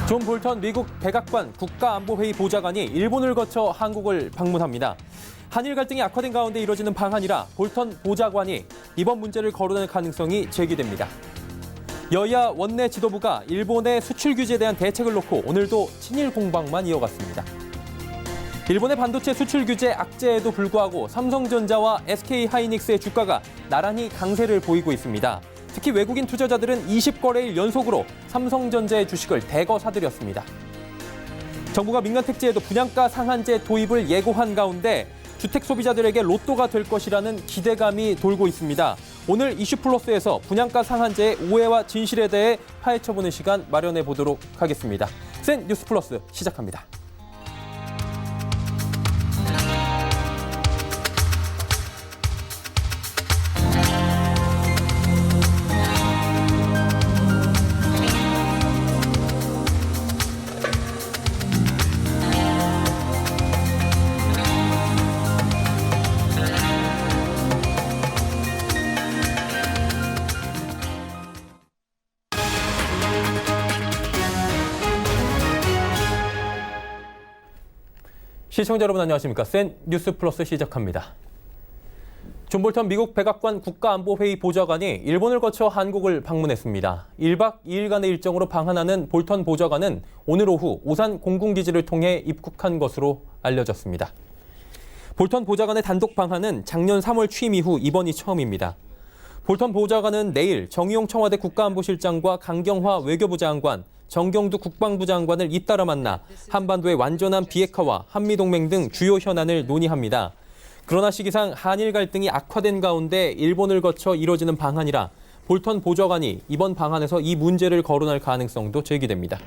존 볼턴 미국 백악관 국가안보회의 보좌관이 일본을 거쳐 한국을 방문합니다. 한일 갈등이 악화된 가운데 이뤄지는 방한이라 볼턴 보좌관이 이번 문제를 거론할 가능성이 제기됩니다. 여야 원내 지도부가 일본의 수출 규제에 대한 대책을 놓고 오늘도 친일 공방만 이어갔습니다. 일본의 반도체 수출 규제 악재에도 불구하고 삼성전자와 SK하이닉스의 주가가 나란히 강세를 보이고 있습니다. 특히 외국인 투자자들은 20거래일 연속으로 삼성전자의 주식을 대거 사들였습니다. 정부가 민간 택지에도 분양가 상한제 도입을 예고한 가운데 주택 소비자들에게 로또가 될 것이라는 기대감이 돌고 있습니다. 오늘 이슈플러스에서 분양가 상한제의 오해와 진실에 대해 파헤쳐보는 시간 마련해 보도록 하겠습니다. 센 뉴스 플러스 시작합니다. 시청자 여러분 안녕하십니까. 센 뉴스 플러스 시작합니다. 존 볼턴 미국 백악관 국가안보회의 보좌관이 일본을 거쳐 한국을 방문했습니다. 1박 2일간의 일정으로 방한하는 볼턴 보좌관은 오늘 오후 오산 공군기지를 통해 입국한 것으로 알려졌습니다. 볼턴 보좌관의 단독 방한은 작년 3월 취임 이후 이번이 처음입니다. 볼턴 보좌관은 내일 정의용 청와대 국가안보실장과 강경화 외교부 장관, 정경두 국방부 장관을 잇따라 만나 한반도의 완전한 비핵화와 한미동맹 등 주요 현안을 논의합니다. 그러나 시기상 한일 갈등이 악화된 가운데 일본을 거쳐 이뤄지는 방한이라 볼턴 보좌관이 이번 방한에서 이 문제를 거론할 가능성도 제기됩니다.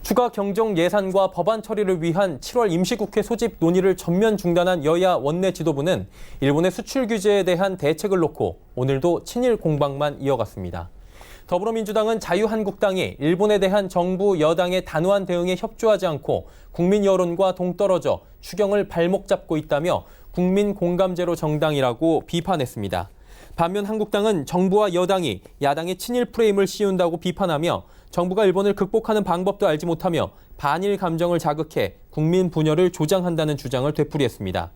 추가 경정 예산과 법안 처리를 위한 7월 임시국회 소집 논의를 전면 중단한 여야 원내 지도부는 일본의 수출 규제에 대한 대책을 놓고 오늘도 친일 공방만 이어갔습니다. 더불어민주당은 자유한국당이 일본에 대한 정부 여당의 단호한 대응에 협조하지 않고 국민 여론과 동떨어져 추경을 발목 잡고 있다며 국민 공감제로 정당이라고 비판했습니다. 반면 한국당은 정부와 여당이 야당의 친일 프레임을 씌운다고 비판하며 정부가 일본을 극복하는 방법도 알지 못하며 반일 감정을 자극해 국민 분열을 조장한다는 주장을 되풀이했습니다.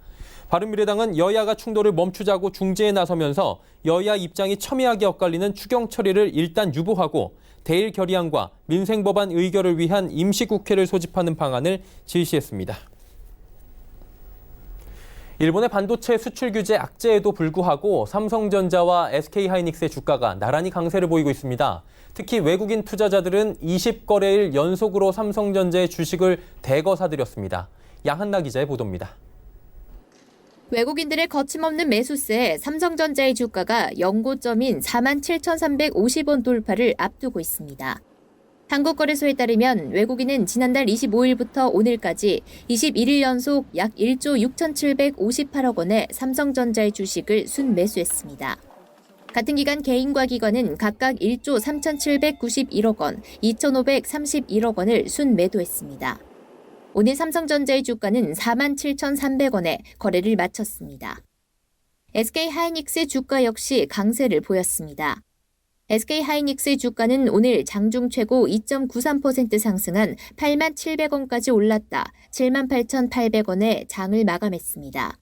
바른미래당은 여야가 충돌을 멈추자고 중재에 나서면서 여야 입장이 첨예하게 엇갈리는 추경 처리를 일단 유보하고 대일 결의안과 민생법안 의결을 위한 임시국회를 소집하는 방안을 제시했습니다. 일본의 반도체 수출 규제 악재에도 불구하고 삼성전자와 SK하이닉스의 주가가 나란히 강세를 보이고 있습니다. 특히 외국인 투자자들은 20거래일 연속으로 삼성전자의 주식을 대거 사들였습니다. 양한나 기자의 보도입니다. 외국인들의 거침없는 매수세에 삼성전자의 주가가 연고점인 47,350원 돌파를 앞두고 있습니다. 한국거래소에 따르면 외국인은 지난달 25일부터 오늘까지 21일 연속 약 1조 6,758억 원의 삼성전자의 주식을 순매수했습니다. 같은 기간 개인과 기관은 각각 1조 3,791억 원, 2,531억 원을 순매도했습니다. 오늘 삼성전자의 주가는 47,300원에 거래를 마쳤습니다. SK하이닉스의 주가 역시 강세를 보였습니다. SK하이닉스의 주가는 오늘 장중 최고 2.93% 상승한 87,000원까지 올랐다 78,800원에 장을 마감했습니다.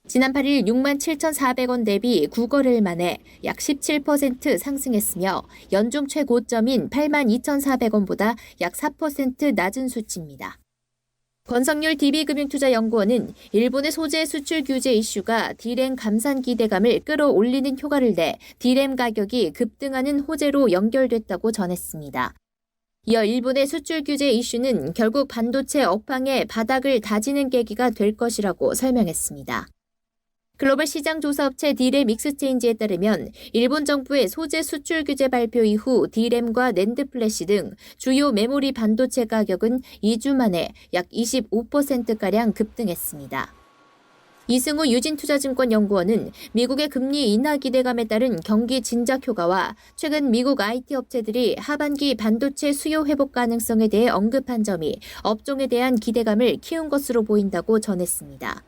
지난 8일 67,400원 대비 9거래일 만에 약 17% 상승했으며 연중 최고점인 82,400원보다 약 4% 낮은 수치입니다. 권성률 DB금융투자연구원은 일본의 소재 수출 규제 이슈가 D램 감산 기대감을 끌어올리는 효과를 내 D램 가격이 급등하는 호재로 연결됐다고 전했습니다. 이어 일본의 수출 규제 이슈는 결국 반도체 업황의 바닥을 다지는 계기가 될 것이라고 설명했습니다. 글로벌 시장 조사업체 D램 익스체인지에 따르면 일본 정부의 소재 수출 규제 발표 이후 D램과 낸드 플래시 등 주요 메모리 반도체 가격은 2주 만에 약 25%가량 급등했습니다. 이승우 유진투자증권 연구원은 미국의 금리 인하 기대감에 따른 경기 진작 효과와 최근 미국 IT 업체들이 하반기 반도체 수요 회복 가능성에 대해 언급한 점이 업종에 대한 기대감을 키운 것으로 보인다고 전했습니다.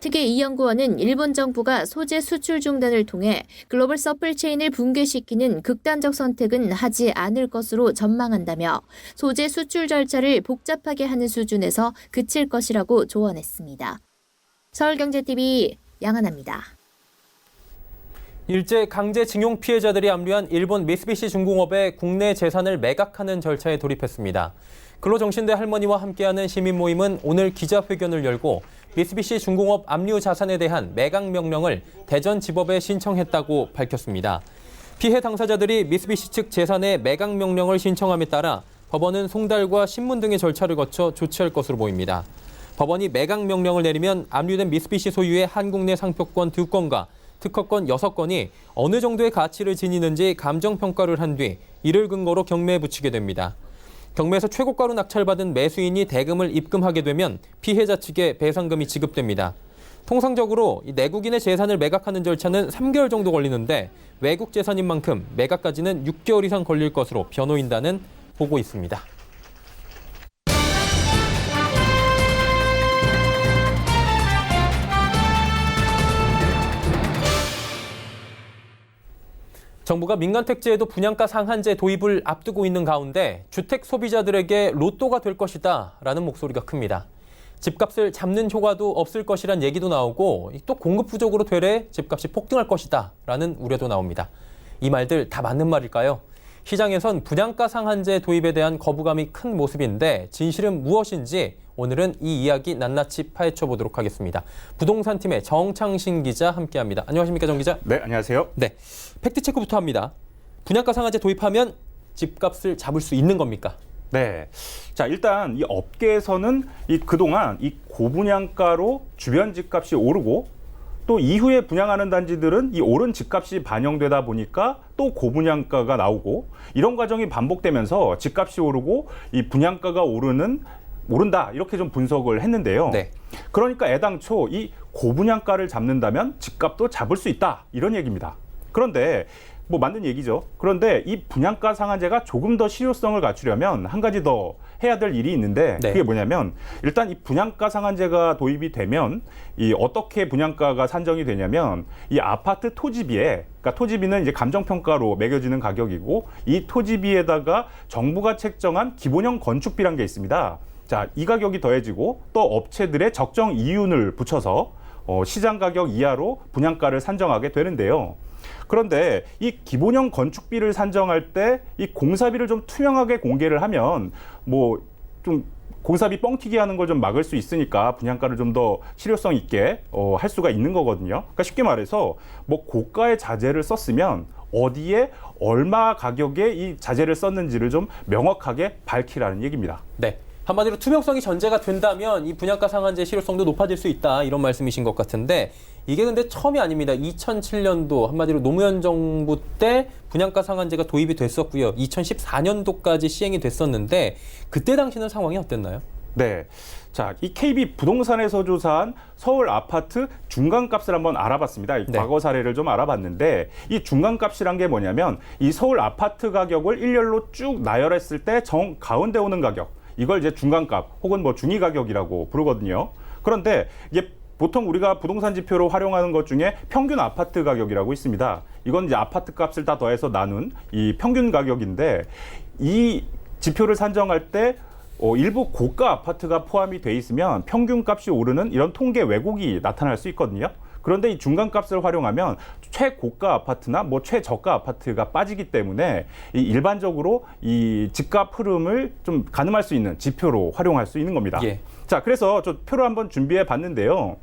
특히 이 연구원은 일본 정부가 소재 수출 중단을 통해 글로벌 서플체인을 붕괴시키는 극단적 선택은 하지 않을 것으로 전망한다며 소재 수출 절차를 복잡하게 하는 수준에서 그칠 것이라고 조언했습니다. 서울경제TV 양하나입니다. 일제 강제징용 피해자들이 압류한 일본 미쓰비시 중공업의 국내 재산을 매각하는 절차에 돌입했습니다. 근로정신대 할머니와 함께하는 시민 모임은 오늘 기자회견을 열고 미쓰비시 중공업 압류 자산에 대한 매각 명령을 대전지법에 신청했다고 밝혔습니다. 피해 당사자들이 미쓰비시 측 재산의 매각 명령을 신청함에 따라 법원은 송달과 신문 등의 절차를 거쳐 조치할 것으로 보입니다. 법원이 매각 명령을 내리면 압류된 미쓰비시 소유의 한국 내 상표권 2건과 특허권 6건이 어느 정도의 가치를 지니는지 감정평가를 한 뒤 이를 근거로 경매에 붙이게 됩니다. 경매에서 최고가로 낙찰받은 매수인이 대금을 입금하게 되면 피해자 측에 배상금이 지급됩니다. 통상적으로 내국인의 재산을 매각하는 절차는 3개월 정도 걸리는데 외국 재산인 만큼 매각까지는 6개월 이상 걸릴 것으로 변호인단은 보고 있습니다. 정부가 민간 택지에도 분양가 상한제 도입을 앞두고 있는 가운데 주택 소비자들에게 로또가 될 것이다라는 목소리가 큽니다. 집값을 잡는 효과도 없을 것이란 얘기도 나오고 또 공급 부족으로 되래 집값이 폭등할 것이다라는 우려도 나옵니다. 이 말들 다 맞는 말일까요? 시장에선 분양가 상한제 도입에 대한 거부감이 큰 모습인데 진실은 무엇인지 오늘은 이 이야기 낱낱이 파헤쳐 보도록 하겠습니다. 부동산팀의 정창신 기자 함께합니다. 안녕하십니까, 정 기자? 네, 안녕하세요. 네, 팩트체크부터 합니다. 분양가 상한제 도입하면 집값을 잡을 수 있는 겁니까? 네. 자, 일단 이 업계에서는 그동안 이 고분양가로 주변 집값이 오르고 또 이후에 분양하는 단지들은 이 오른 집값이 반영되다 보니까 또 고분양가가 나오고 이런 과정이 반복되면서 집값이 오르고 이 분양가가 오른다 이렇게 좀 분석을 했는데요. 네. 그러니까 애당초 이 고분양가를 잡는다면 집값도 잡을 수 있다 이런 얘기입니다. 그런데 뭐 맞는 얘기죠. 그런데 이 분양가 상한제가 조금 더 실효성을 갖추려면 한 가지 더 해야 될 일이 있는데 네. 그게 뭐냐면 일단 이 분양가 상한제가 도입이 되면 이 어떻게 분양가가 산정이 되냐면 이 아파트 토지비에 그러니까 토지비는 이제 감정평가로 매겨지는 가격이고 이 토지비에다가 정부가 책정한 기본형 건축비란 게 있습니다. 자, 이 가격이 더해지고 또 업체들의 적정 이윤을 붙여서 시장 가격 이하로 분양가를 산정하게 되는데요. 그런데 이 기본형 건축비를 산정할 때 이 공사비를 좀 투명하게 공개를 하면 뭐 좀 공사비 뻥튀기 하는 걸 좀 막을 수 있으니까 분양가를 좀 더 실효성 있게 할 수가 있는 거거든요. 그러니까 쉽게 말해서 뭐 고가의 자재를 썼으면 어디에 얼마 가격에 이 자재를 썼는지를 좀 명확하게 밝히라는 얘기입니다. 네. 한마디로 투명성이 전제가 된다면 이 분양가 상한제 실효성도 높아질 수 있다 이런 말씀이신 것 같은데 이게 근데 처음이 아닙니다. 2007년도 한마디로 노무현 정부 때 분양가 상한제가 도입이 됐었고요. 2014년도까지 시행이 됐었는데 그때 당시는 상황이 어땠나요? 네. 자, 이 KB 부동산에서 조사한 서울 아파트 중간값을 한번 알아봤습니다. 이 네. 과거 사례를 좀 알아봤는데 이 중간값이란 게 뭐냐면 이 서울 아파트 가격을 일렬로 쭉 나열했을 때 정 가운데 오는 가격 이걸 이제 중간값 혹은 뭐 중위 가격이라고 부르거든요. 그런데 이게 보통 우리가 부동산 지표로 활용하는 것 중에 평균 아파트 가격이라고 있습니다. 이건 이제 아파트 값을 다 더해서 나눈 이 평균 가격인데 이 지표를 산정할 때 일부 고가 아파트가 포함이 돼 있으면 평균값이 오르는 이런 통계 왜곡이 나타날 수 있거든요. 그런데 이 중간값을 활용하면 최고가 아파트나 뭐 최저가 아파트가 빠지기 때문에 일반적으로 이 집값 흐름을 좀 가늠할 수 있는 지표로 활용할 수 있는 겁니다. 예. 자, 그래서 저 표를 한번 준비해 봤는데요.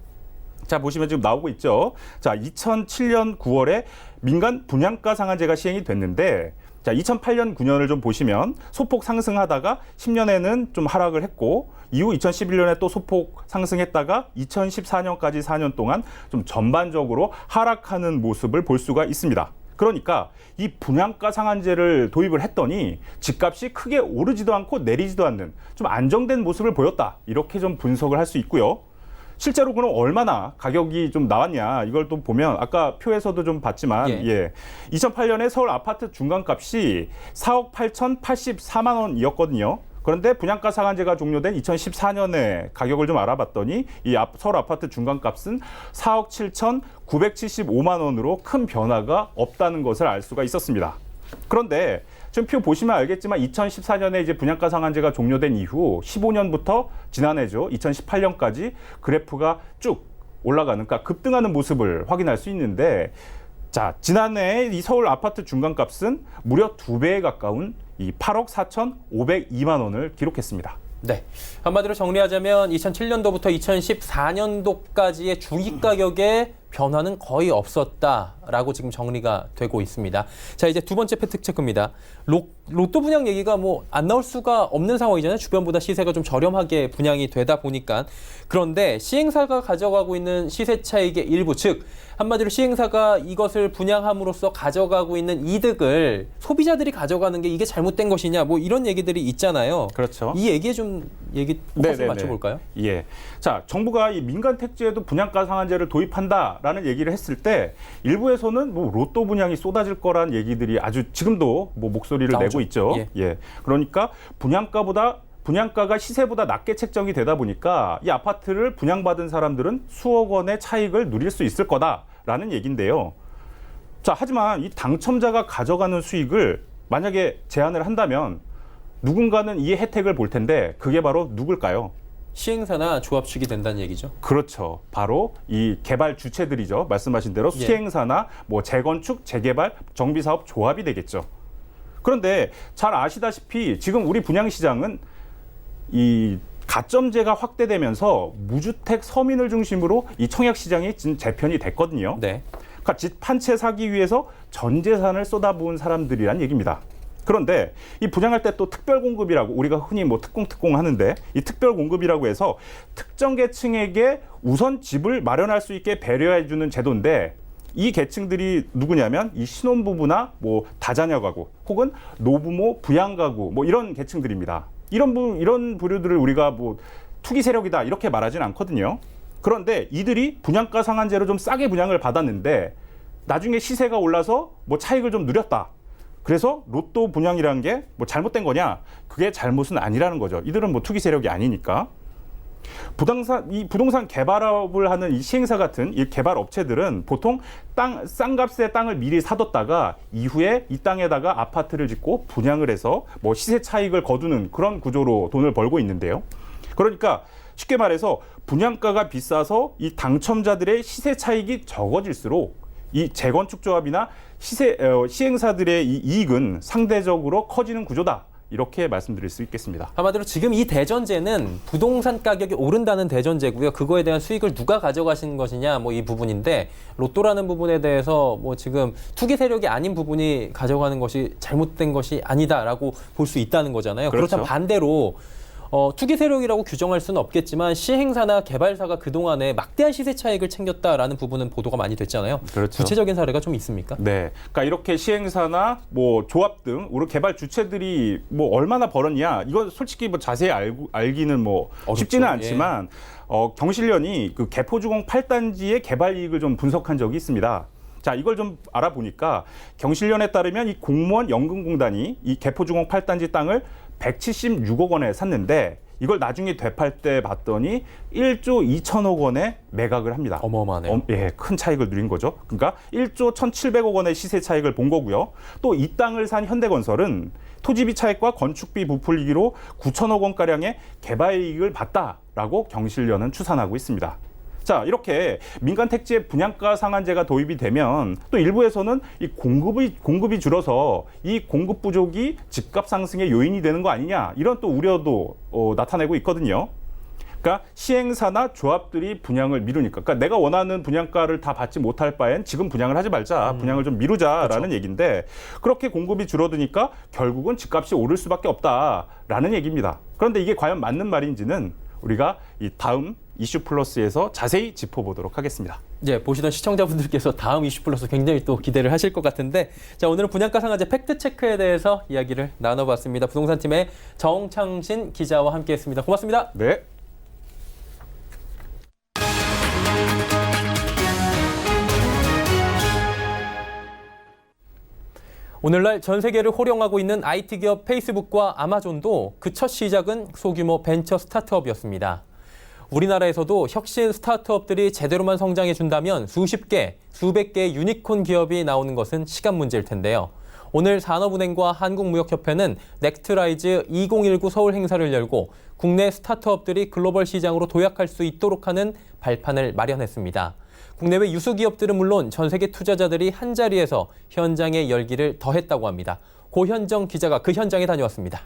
자, 보시면 지금 나오고 있죠. 자, 2007년 9월에 민간 분양가 상한제가 시행이 됐는데 자, 2008년 9년을 좀 보시면 소폭 상승하다가 10년에는 좀 하락을 했고 이후 2011년에 또 소폭 상승했다가 2014년까지 4년 동안 좀 전반적으로 하락하는 모습을 볼 수가 있습니다. 그러니까 이 분양가 상한제를 도입을 했더니 집값이 크게 오르지도 않고 내리지도 않는 좀 안정된 모습을 보였다. 이렇게 좀 분석을 할 수 있고요. 실제로 그럼 얼마나 가격이 좀 나왔냐 이걸 또 보면 아까 표에서도 좀 봤지만 예. 2008년에 서울 아파트 중간값이 4억 8,084만 원이었거든요. 그런데 분양가 상한제가 종료된 2014년에 가격을 좀 알아봤더니 이 서울 아파트 중간값은 4억 7,975만 원으로 큰 변화가 없다는 것을 알 수가 있었습니다. 그런데 지금 표 보시면 알겠지만 2014년에 이제 분양가 상한제가 종료된 이후 15년부터 지난해죠. 2018년까지 그래프가 쭉 올라가는, 그러니까 급등하는 모습을 확인할 수 있는데, 자, 지난해 이 서울 아파트 중간값은 무려 2배에 가까운 이 8억 4,502만 원을 기록했습니다. 네. 한마디로 정리하자면 2007년도부터 2014년도까지의 주식 가격의 변화는 거의 없었다라고 지금 정리가 되고 있습니다. 자, 이제 두 번째 팩트 체크입니다. 로또 분양 얘기가 뭐 안 나올 수가 없는 상황이잖아요. 주변보다 시세가 좀 저렴하게 분양이 되다 보니까. 그런데 시행사가 가져가고 있는 시세 차익의 일부, 즉 한마디로 시행사가 이것을 분양함으로써 가져가고 있는 이득을 소비자들이 가져가는 게 이게 잘못된 것이냐, 뭐 이런 얘기들이 있잖아요. 그렇죠. 이 얘기에 좀 포커스를 맞춰볼까요? 예. 자, 정부가 이 민간 택지에도 분양가 상한제를 도입한다라는 얘기를 했을 때 일부에서는 뭐 로또 분양이 쏟아질 거란 얘기들이 아주 지금도 뭐 목소리를 나오죠. 내고 있죠. 예. 그러니까 분양가가 시세보다 낮게 책정이 되다 보니까 이 아파트를 분양받은 사람들은 수억 원의 차익을 누릴 수 있을 거다라는 얘기인데요. 자, 하지만 이 당첨자가 가져가는 수익을 만약에 제한을 한다면 누군가는 이 혜택을 볼 텐데 그게 바로 누굴까요? 시행사나 조합 측이 된다는 얘기죠. 그렇죠. 바로 이 개발 주체들이죠. 말씀하신 대로 예. 시행사나 뭐 재건축, 재개발, 정비사업 조합이 되겠죠. 그런데 잘 아시다시피 지금 우리 분양시장은 이 가점제가 확대되면서 무주택 서민을 중심으로 이 청약시장이 지금 재편이 됐거든요. 네. 그러니까 집 한 채 사기 위해서 전 재산을 쏟아부은 사람들이란 얘기입니다. 그런데 이 분양할 때 또 특별 공급이라고 우리가 흔히 뭐 특공 하는데 이 특별 공급이라고 해서 특정 계층에게 우선 집을 마련할 수 있게 배려해 주는 제도인데 이 계층들이 누구냐면 이 신혼부부나 뭐 다자녀 가구 혹은 노부모 부양 가구 뭐 이런 계층들입니다. 이런 부류들을 우리가 뭐 투기 세력이다 이렇게 말하진 않거든요. 그런데 이들이 분양가 상한제로 좀 싸게 분양을 받았는데 나중에 시세가 올라서 뭐 차익을 좀 누렸다. 그래서 로또 분양이라는 게 뭐 잘못된 거냐? 그게 잘못은 아니라는 거죠. 이들은 뭐 투기 세력이 아니니까. 이 부동산 개발업을 하는 이 시행사 같은 이 개발 업체들은 보통 싼 값에 땅을 미리 사뒀다가 이후에 이 땅에다가 아파트를 짓고 분양을 해서 뭐 시세 차익을 거두는 그런 구조로 돈을 벌고 있는데요. 그러니까 쉽게 말해서 분양가가 비싸서 이 당첨자들의 시세 차익이 적어질수록 이 재건축 조합이나 시행사들의 이 이익은 상대적으로 커지는 구조다. 이렇게 말씀드릴 수 있겠습니다. 한마디로 지금 이 대전제는 부동산 가격이 오른다는 대전제고요. 그거에 대한 수익을 누가 가져가신 것이냐, 뭐 이 부분인데 로또라는 부분에 대해서 뭐 지금 투기 세력이 아닌 부분이 가져가는 것이 잘못된 것이 아니다라고 볼 수 있다는 거잖아요. 그렇죠. 그렇다면 반대로 투기 세력이라고 규정할 수는 없겠지만 시행사나 개발사가 그동안에 막대한 시세 차익을 챙겼다라는 부분은 보도가 많이 됐잖아요. 그렇죠. 구체적인 사례가 좀 있습니까? 네. 그러니까 이렇게 시행사나 뭐 조합 등 우리 개발 주체들이 뭐 얼마나 벌었냐 이건 솔직히 뭐 자세히 알기는 뭐 어렵죠. 쉽지는 않지만 경실련이 그 개포주공 8단지의 개발 이익을 좀 분석한 적이 있습니다. 자, 이걸 좀 알아보니까 경실련에 따르면 이 공무원 연금공단이 이 개포주공 8단지 땅을 176억 원에 샀는데 이걸 나중에 되팔 때 봤더니 1조 2천억 원에 매각을 합니다. 어마어마하네요. 예, 큰 차익을 누린 거죠. 그러니까 1조 1,700억 원의 시세 차익을 본 거고요. 또 이 땅을 산 현대건설은 토지비 차익과 건축비 부풀리기로 9천억 원가량의 개발 이익을 봤다라고 경실련은 추산하고 있습니다. 자, 이렇게 민간 택지의 분양가 상한제가 도입이 되면 또 일부에서는 이 공급이 줄어서 이 공급 부족이 집값 상승의 요인이 되는 거 아니냐 이런 또 우려도 나타내고 있거든요. 그러니까 시행사나 조합들이 분양을 미루니까, 그러니까 내가 원하는 분양가를 다 받지 못할 바엔 지금 분양을 하지 말자, 분양을 좀 미루자라는 그렇죠. 얘기인데 그렇게 공급이 줄어드니까 결국은 집값이 오를 수밖에 없다라는 얘기입니다. 그런데 이게 과연 맞는 말인지는 우리가 이 다음 이슈 플러스에서 자세히 짚어보도록 하겠습니다. 예, 보시던 시청자분들께서 다음 이슈 플러스 굉장히 또 기대를 하실 것 같은데, 자, 오늘은 분양가 상한제 팩트 체크에 대해서 이야기를 나눠봤습니다. 부동산팀의 정창신 기자와 함께했습니다. 고맙습니다. 네. 오늘날 전 세계를 호령하고 있는 IT 기업 페이스북과 아마존도 그 첫 시작은 소규모 벤처 스타트업이었습니다. 우리나라에서도 혁신 스타트업들이 제대로만 성장해준다면 수십 개, 수백 개의 유니콘 기업이 나오는 것은 시간 문제일 텐데요. 오늘 산업은행과 한국무역협회는 넥트라이즈 2019 서울 행사를 열고 국내 스타트업들이 글로벌 시장으로 도약할 수 있도록 하는 발판을 마련했습니다. 국내외 유수 기업들은 물론 전 세계 투자자들이 한자리에서 현장의 열기를 더했다고 합니다. 고현정 기자가 그 현장에 다녀왔습니다.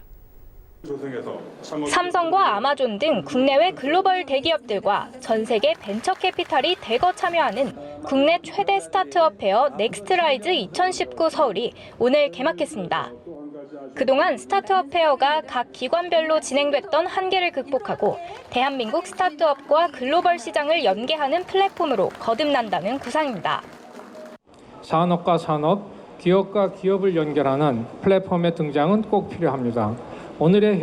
삼성과 아마존 등 국내외 글로벌 대기업들과 전 세계 벤처 캐피탈이 대거 참여하는 국내 최대 스타트업 페어 넥스트라이즈 2019 서울이 오늘 개막했습니다. 그동안 스타트업 페어가 각 기관별로 진행됐던 한계를 극복하고 대한민국 스타트업과 글로벌 시장을 연계하는 플랫폼으로 거듭난다는 구상입니다. 산업과 산업, 기업과 기업을 연결하는 플랫폼의 등장은 꼭 필요합니다. 오늘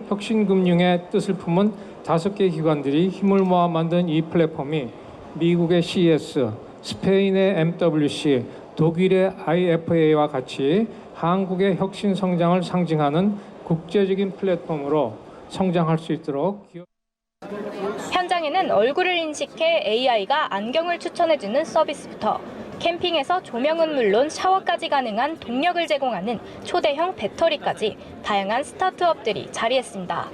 혁신금융의 뜻을 품은 5개 기관들이 힘을 모아 만든 이 플랫폼이 미국의 CES, 스페인의 MWC, 독일의 IFA와 같이 한국의 혁신 성장을 상징하는 국제적인 플랫폼으로 성장할 수 있도록 현장에는 얼굴을 인식해 AI가 안경을 추천해주는 서비스부터 캠핑에서 조명은 물론 샤워까지 가능한 동력을 제공하는 초대형 배터리까지 다양한 스타트업들이 자리했습니다.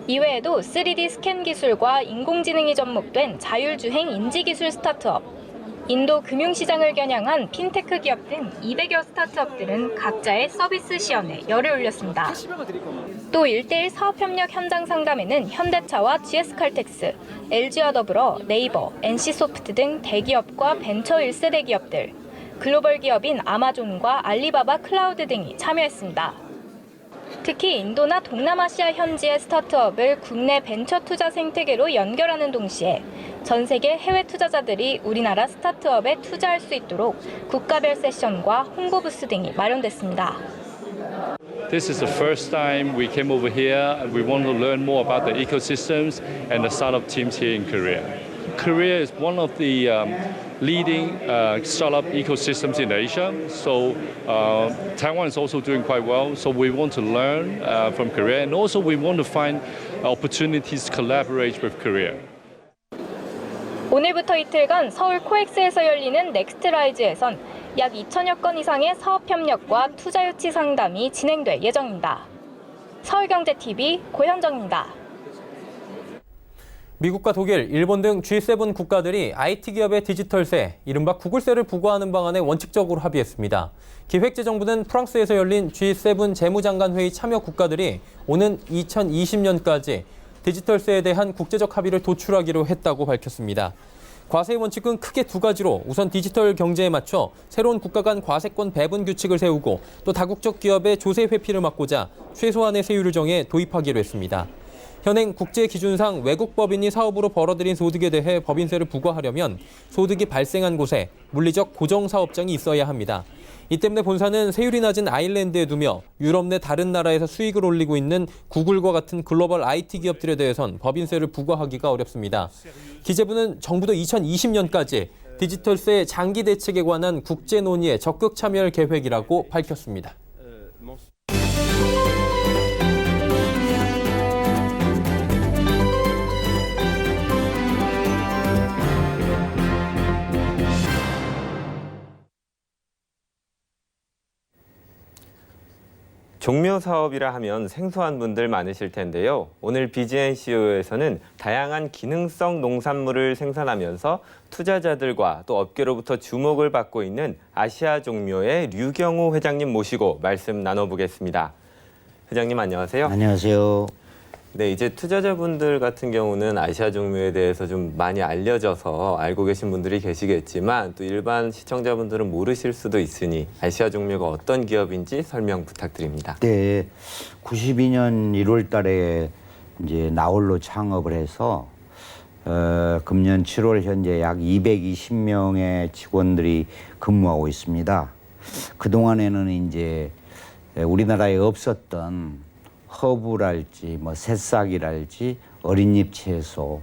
이외에도 3D 스캔 기술과 인공지능이 접목된 자율주행 인지기술 스타트업, 인도 금융시장을 겨냥한 핀테크 기업 등 200여 스타트업들은 각자의 서비스 시연에 열을 올렸습니다. 또 1:1 사업협력 현장 상담에는 현대차와 GS칼텍스, LG와 더불어 네이버, NC소프트 등 대기업과 벤처 1세대 기업들, 글로벌 기업인 아마존과 알리바바 클라우드 등이 참여했습니다. 특히 인도나 동남아시아 현지의 스타트업을 국내 벤처 투자 생태계로 연결하는 동시에 전 세계 해외 투자자들이 우리나라 스타트업에 투자할 수 있도록 국가별 세션과 홍보 부스 등이 마련됐습니다. This is the first time we came over here and we want to learn more about the ecosystems and the startup teams here in Korea. Korea is one of the leading startup ecosystems in Asia, so Taiwan is also doing quite well. So we want to learn from Korea, and also we want to find opportunities to collaborate with Korea. 오늘부터 이틀간 서울 코엑스에서 열리는 넥스트라이즈에선 약 2천여 건 이상의 사업 협력과 투자 유치 상담이 진행될 예정입니다. 서울경제TV 고현정입니다. 미국과 독일, 일본 등 G7 국가들이 IT 기업의 디지털세, 이른바 구글세를 부과하는 방안에 원칙적으로 합의했습니다. 기획재정부는 프랑스에서 열린 G7 재무장관회의 참여 국가들이 오는 2020년까지 디지털세에 대한 국제적 합의를 도출하기로 했다고 밝혔습니다. 과세의 원칙은 크게 두 가지로 우선 디지털 경제에 맞춰 새로운 국가 간 과세권 배분 규칙을 세우고 또 다국적 기업의 조세 회피를 막고자 최소한의 세율을 정해 도입하기로 했습니다. 현행 국제기준상 외국 법인이 사업으로 벌어들인 소득에 대해 법인세를 부과하려면 소득이 발생한 곳에 물리적 고정사업장이 있어야 합니다. 이 때문에 본사는 세율이 낮은 아일랜드에 두며 유럽 내 다른 나라에서 수익을 올리고 있는 구글과 같은 글로벌 IT 기업들에 대해선 법인세를 부과하기가 어렵습니다. 기재부는 정부도 2020년까지 디지털세 장기 대책에 관한 국제 논의에 적극 참여할 계획이라고 밝혔습니다. 종묘 사업이라 하면 생소한 분들 많으실 텐데요. 오늘 BGNCO에서는 다양한 기능성 농산물을 생산하면서 투자자들과 또 업계로부터 주목을 받고 있는 아시아 종묘의 류경우 회장님 모시고 말씀 나눠보겠습니다. 회장님 안녕하세요. 안녕하세요. 네, 이제 투자자분들 같은 경우는 아시아 종묘에 대해서 좀 많이 알려져서 알고 계신 분들이 계시겠지만 또 일반 시청자분들은 모르실 수도 있으니 아시아 종묘가 어떤 기업인지 설명 부탁드립니다. 네, 92년 1월 달에 이제 나홀로 창업을 해서 금년 7월 현재 약 220명의 직원들이 근무하고 있습니다. 그동안에는 이제 우리나라에 없었던 허브랄지 뭐 새싹이랄지 어린잎 채소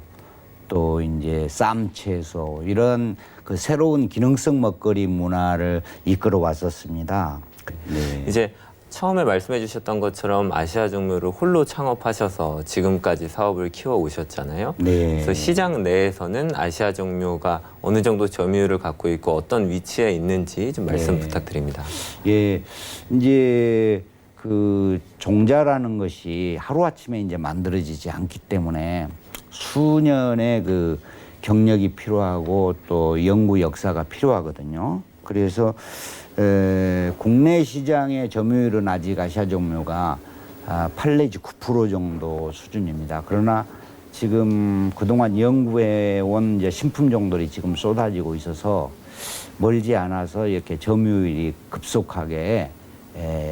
또 이제 쌈채소 이런 그 새로운 기능성 먹거리 문화를 이끌어 왔었습니다. 네. 이제 처음에 말씀해 주셨던 것처럼 아시아 종묘를 홀로 창업하셔서 지금까지 사업을 키워 오셨잖아요. 네. 그래서 시장 내에서는 아시아 종묘가 어느 정도 점유율을 갖고 있고 어떤 위치에 있는지 좀 말씀 네. 부탁드립니다. 예, 이제 그 종자라는 것이 하루아침에 이제 만들어지지 않기 때문에 수년의 그 경력이 필요하고 또 연구 역사가 필요하거든요. 그래서 국내 시장의 점유율은 아직 아시아 종묘가 8 내지 9% 정도 수준입니다. 그러나 지금 그동안 연구해 온 이제 신품종들이 지금 쏟아지고 있어서 멀지 않아서 이렇게 점유율이 급속하게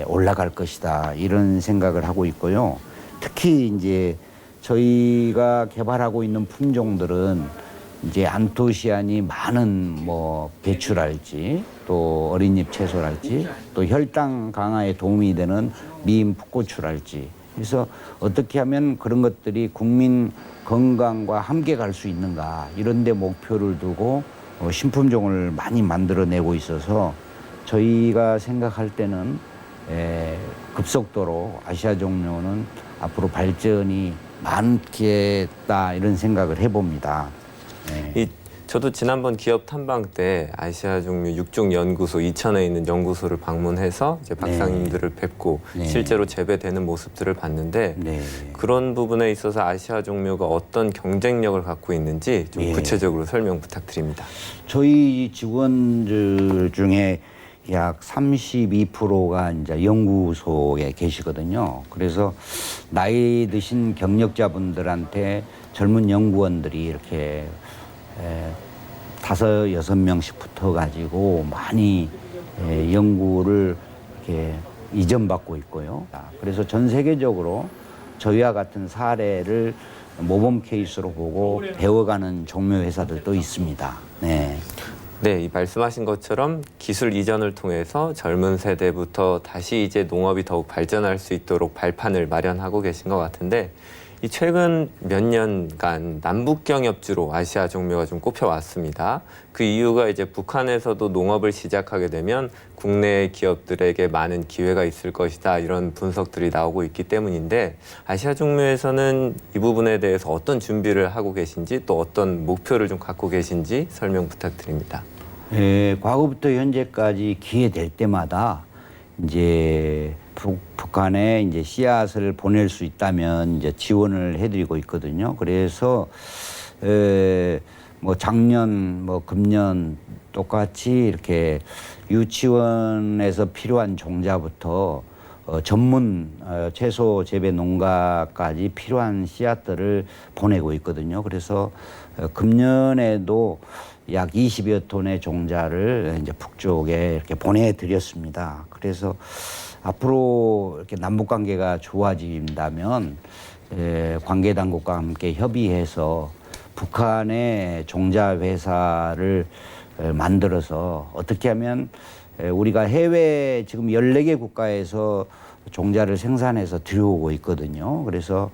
올라갈 것이다 이런 생각을 하고 있고요. 특히 이제 저희가 개발하고 있는 품종들은 이제 안토시아닌이 많은 뭐 배추랄지 또 어린잎 채소랄지 또 혈당 강화에 도움이 되는 미인 풋고추랄지 그래서 어떻게 하면 그런 것들이 국민 건강과 함께 갈 수 있는가 이런 데 목표를 두고 신품종을 많이 만들어내고 있어서 저희가 생각할 때는 급속도로 아시아 종묘는 앞으로 발전이 많겠다 이런 생각을 해봅니다. 네. 저도 지난번 기업 탐방 때 아시아 종묘 육종 연구소 이천에 있는 연구소를 방문해서 이제 박사님들을 뵙고 네. 실제로 재배되는 모습들을 봤는데 네. 그런 부분에 있어서 아시아 종묘가 어떤 경쟁력을 갖고 있는지 좀 예. 구체적으로 설명 부탁드립니다. 저희 직원들 중에 약 32%가 이제 연구소에 계시거든요. 그래서 나이 드신 경력자분들한테 젊은 연구원들이 이렇게 5, 6명씩 붙어가지고 많이 연구를 이렇게 이전받고 있고요. 그래서 전 세계적으로 저희와 같은 사례를 모범 케이스로 보고 배워가는 종묘 회사들도 있습니다. 네. 네, 이 말씀하신 것처럼 기술 이전을 통해서 젊은 세대부터 다시 이제 농업이 더욱 발전할 수 있도록 발판을 마련하고 계신 것 같은데 이 최근 몇 년간 남북 경협주로 아시아 종묘가 좀 꼽혀왔습니다. 그 이유가 이제 북한에서도 농업을 시작하게 되면 국내 기업들에게 많은 기회가 있을 것이다 이런 분석들이 나오고 있기 때문인데 아시아 종묘에서는 이 부분에 대해서 어떤 준비를 하고 계신지 또 어떤 목표를 좀 갖고 계신지 설명 부탁드립니다. 과거부터 현재까지 기회 될 때마다 이제 북한에 이제 씨앗을 보낼 수 있다면 이제 지원을 해드리고 있거든요. 그래서 뭐 작년, 뭐 금년 똑같이 이렇게 유치원에서 필요한 종자부터 전문 채소 재배 농가까지 필요한 씨앗들을 보내고 있거든요. 그래서 금년에도 약 20여 톤의 종자를 이제 북쪽에 이렇게 보내드렸습니다. 그래서 앞으로 이렇게 남북 관계가 좋아진다면 관계 당국과 함께 협의해서 북한의 종자 회사를 만들어서 어떻게 하면 우리가 해외 지금 14개 국가에서 종자를 생산해서 들여오고 있거든요. 그래서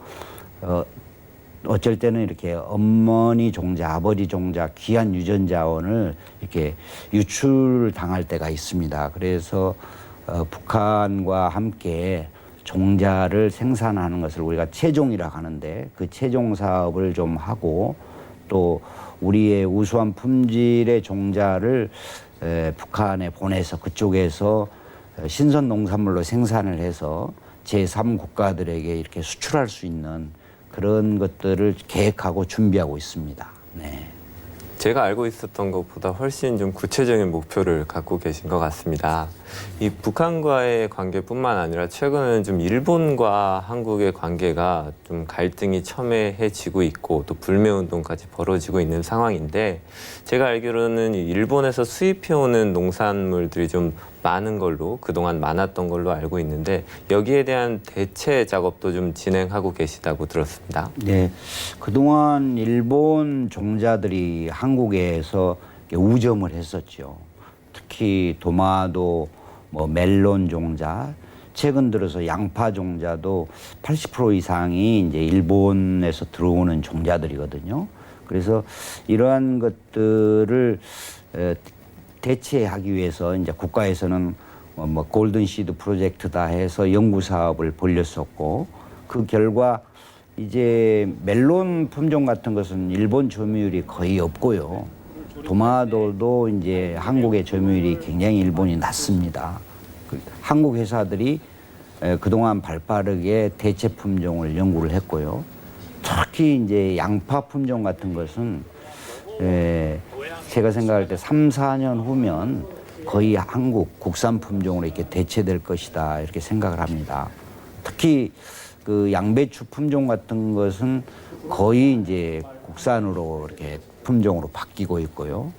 어쩔 때는 이렇게 어머니 종자, 아버지 종자, 귀한 유전자원을 이렇게 유출당할 때가 있습니다. 그래서 북한과 함께 종자를 생산하는 것을 우리가 채종이라고 하는데 그 채종 사업을 좀 하고 또 우리의 우수한 품질의 종자를 북한에 보내서 그쪽에서 신선 농산물로 생산을 해서 제3국가들에게 이렇게 수출할 수 있는 그런 것들을 계획하고 준비하고 있습니다. 네. 제가 알고 있었던 것보다 훨씬 좀 구체적인 목표를 갖고 계신 것 같습니다. 이 북한과의 관계뿐만 아니라 최근에는 좀 일본과 한국의 관계가 좀 갈등이 첨예해지고 있고 또 불매운동까지 벌어지고 있는 상황인데 제가 알기로는 일본에서 수입해오는 농산물들이 좀 많은 걸로 그동안 많았던 걸로 알고 있는데 여기에 대한 대체 작업도 좀 진행하고 계시다고 들었습니다. 네, 그동안 일본 종자들이 한국에서 우점을 했었죠. 특히 도마도, 뭐 멜론 종자, 최근 들어서 양파 종자도 80% 이상이 이제 일본에서 들어오는 종자들이거든요. 그래서 이러한 것들을 대체하기 위해서 이제 국가에서는 뭐 골든 시드 프로젝트다 해서 연구 사업을 벌였었고, 그 결과 이제 멜론 품종 같은 것은 일본 점유율이 거의 없고요. 도마도도 이제 한국의 점유율이 굉장히 일본이 낮습니다. 한국 회사들이 그동안 발빠르게 대체 품종을 연구를 했고요. 특히 이제 양파 품종 같은 것은 제가 생각할 때 3, 4년 후면 거의 한국 국산 품종으로 이렇게 대체될 것이다 이렇게 생각을 합니다. 특히 그 양배추 품종 같은 것은 거의 이제 국산으로 이렇게 품종으로 바뀌고 있고요.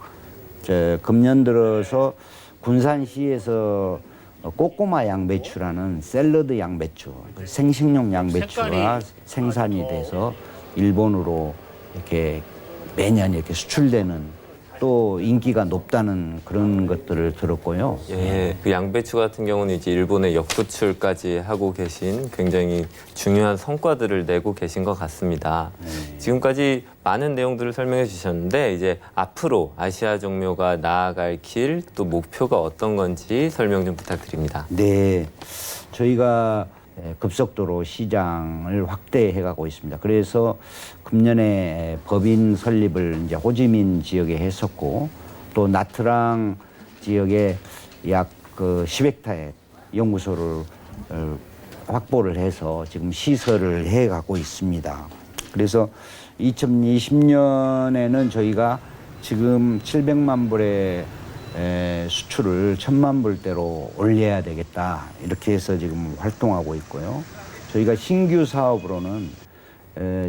금년 들어서 군산시에서 꼬꼬마 양배추라는 샐러드 양배추, 생식용 양배추가 생산이 돼서 일본으로 이렇게 매년 이렇게 수출되는, 또 인기가 높다는 그런 것들을 들었고요. 예, 그 양배추 같은 경우는 이제 일본에 역수출까지 하고 계신 굉장히 중요한 성과들을 내고 계신 것 같습니다. 지금까지 많은 내용들을 설명해 주셨는데 이제 앞으로 아시아 종묘가 나아갈 길, 또 목표가 어떤 건지 설명 좀 부탁드립니다. 네, 저희가 급속도로 시장을 확대해 가고 있습니다. 그래서 금년에 법인 설립을 이제 호지민 지역에 했었고, 또 나트랑 지역에 약 그 10헥타의 연구소를 확보를 해서 지금 시설을 해 가고 있습니다. 그래서 2020년에는 저희가 지금 700만 불의 수출을 1000만 불대로 올려야 되겠다 이렇게 해서 지금 활동하고 있고요. 저희가 신규 사업으로는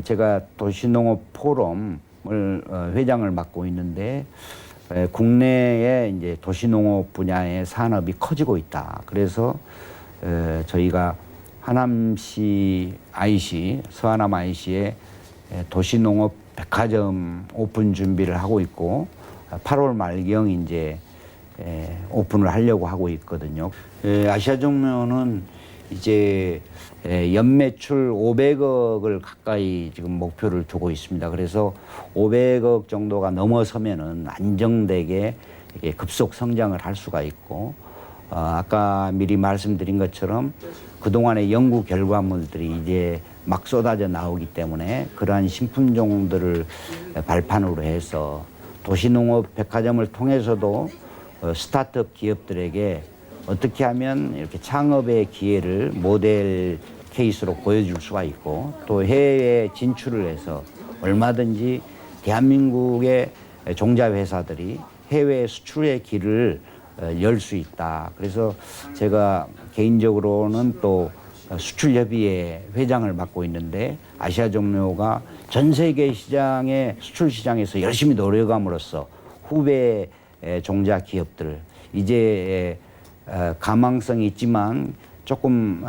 제가 도시농업 포럼을 회장을 맡고 있는데, 국내에 이제 도시농업 분야의 산업이 커지고 있다. 그래서 저희가 하남시 IC, 서하남 IC에 도시농업 백화점 오픈 준비를 하고 있고, 8월 말경 이제 오픈을 하려고 하고 있거든요. 아시아 종묘는 이제 연매출 500억을 가까이 지금 목표를 두고 있습니다. 그래서 500억 정도가 넘어서면은 안정되게 이렇게 급속 성장을 할 수가 있고, 아까 미리 말씀드린 것처럼 그동안의 연구 결과물들이 이제 막 쏟아져 나오기 때문에 그러한 신품종들을 발판으로 해서 도시농업 백화점을 통해서도 스타트업 기업들에게 어떻게 하면 이렇게 창업의 기회를 모델 케이스로 보여줄 수가 있고, 또 해외에 진출을 해서 얼마든지 대한민국의 종자 회사들이 해외 수출의 길을 열 수 있다. 그래서 제가 개인적으로는 또 수출협의회 회장을 맡고 있는데, 아시아 종묘가 전 세계 시장의 수출 시장에서 열심히 노력함으로써 후배 종자 기업들, 이제 가망성이 있지만 조금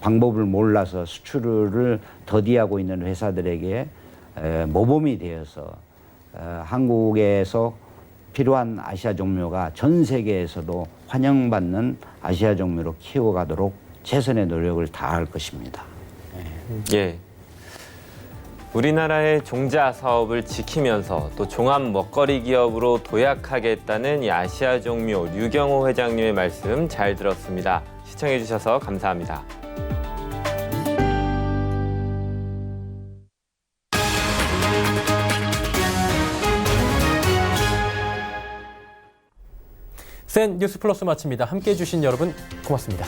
방법을 몰라서 수출을 더디하고 있는 회사들에게 모범이 되어서 한국에서 필요한 아시아 종묘가 전 세계에서도 환영받는 아시아 종묘로 키워가도록 최선의 노력을 다할 것입니다. 예. 우리나라의 종자 사업을 지키면서 또 종합 먹거리 기업으로 도약하겠다는 이 아시아 종묘 류경호 회장님의 말씀 잘 들었습니다. 시청해 주셔서 감사합니다. 센 뉴스 플러스 마칩니다. 함께해 주신 여러분 고맙습니다.